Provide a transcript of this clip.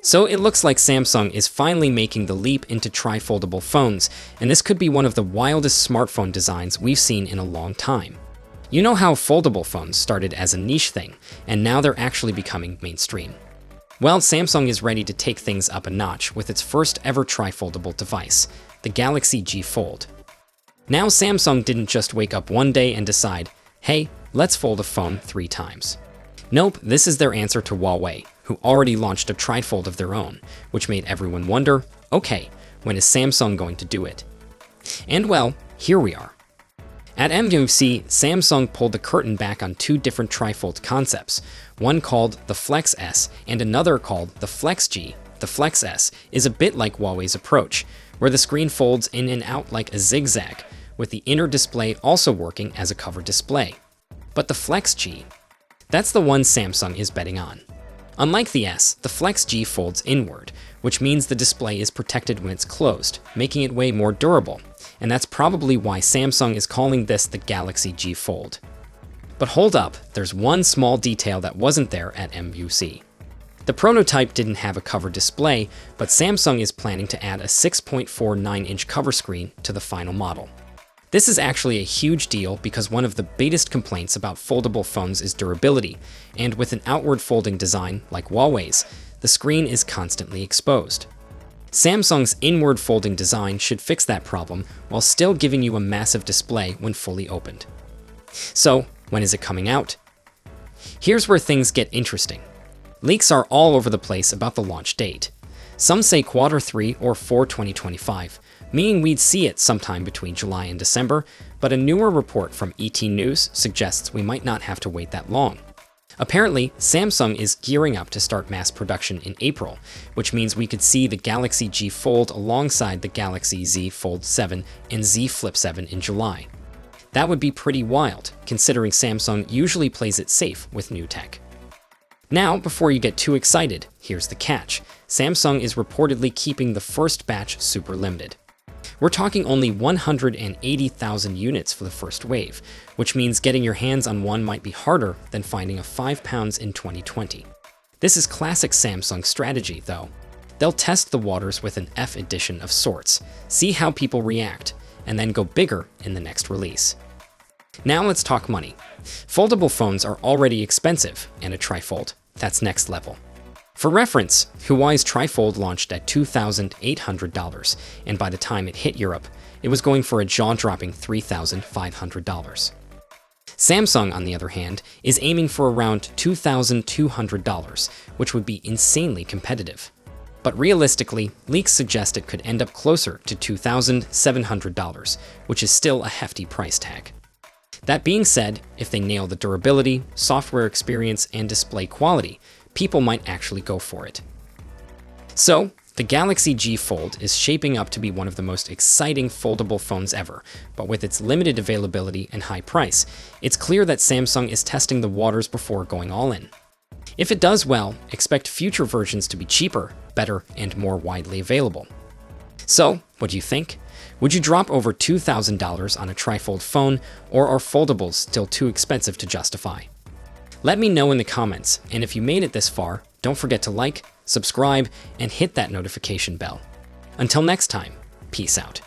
So it looks like Samsung is finally making the leap into tri-foldable phones, and this could be one of the wildest smartphone designs we've seen in a long time. You know how foldable phones started as a niche thing, and now they're actually becoming mainstream. Well, Samsung is ready to take things up a notch with its first ever tri-foldable device, the Galaxy G Fold. Now Samsung didn't just wake up one day and decide, hey, let's fold a phone 3 times. Nope, this is their answer to Huawei, who already launched a tri-fold of their own, which made everyone wonder, okay, when is Samsung going to do it? And well, here we are. At MWC, Samsung pulled the curtain back on 2 different tri-fold concepts, one called the Flex S and another called the Flex G. The Flex S is a bit like Huawei's approach, where the screen folds in and out like a zigzag, with the inner display also working as a cover display. But the Flex G, that's the one Samsung is betting on. Unlike the S, the Flex G folds inward, which means the display is protected when it's closed, making it way more durable. And that's probably why Samsung is calling this the Galaxy G Fold. But hold up, there's one small detail that wasn't there at MWC. The prototype didn't have a cover display, but Samsung is planning to add a 6.49-inch cover screen to the final model. This is actually a huge deal because one of the biggest complaints about foldable phones is durability, and with an outward folding design like Huawei's, the screen is constantly exposed. Samsung's inward folding design should fix that problem while still giving you a massive display when fully opened. So, when is it coming out? Here's where things get interesting. Leaks are all over the place about the launch date. Some say Q3 or 4 2025, meaning we'd see it sometime between July and December, but a newer report from ET News suggests we might not have to wait that long. Apparently, Samsung is gearing up to start mass production in April, which means we could see the Galaxy G Fold alongside the Galaxy Z Fold 7 and Z Flip 7 in July. That would be pretty wild, considering Samsung usually plays it safe with new tech. Now, before you get too excited, here's the catch. Samsung is reportedly keeping the first batch super limited. We're talking only 180,000 units for the first wave, which means getting your hands on one might be harder than finding a £5 in 2020. This is classic Samsung strategy, though. They'll test the waters with an F edition of sorts, see how people react, and then go bigger in the next release. Now let's talk money. Foldable phones are already expensive, and a tri-fold, that's next level. For reference, Huawei's tri-fold launched at $2,800, and by the time it hit Europe, it was going for a jaw-dropping $3,500. Samsung, on the other hand, is aiming for around $2,200, which would be insanely competitive. But realistically, leaks suggest it could end up closer to $2,700, which is still a hefty price tag. That being said, if they nail the durability, software experience, and display quality, people might actually go for it. So, the Galaxy G Fold is shaping up to be one of the most exciting foldable phones ever, but with its limited availability and high price, it's clear that Samsung is testing the waters before going all in. If it does well, expect future versions to be cheaper, better, and more widely available. So, what do you think? Would you drop over $2,000 on a tri-fold phone, or are foldables still too expensive to justify? Let me know in the comments, and if you made it this far, don't forget to like, subscribe, and hit that notification bell. Until next time, peace out.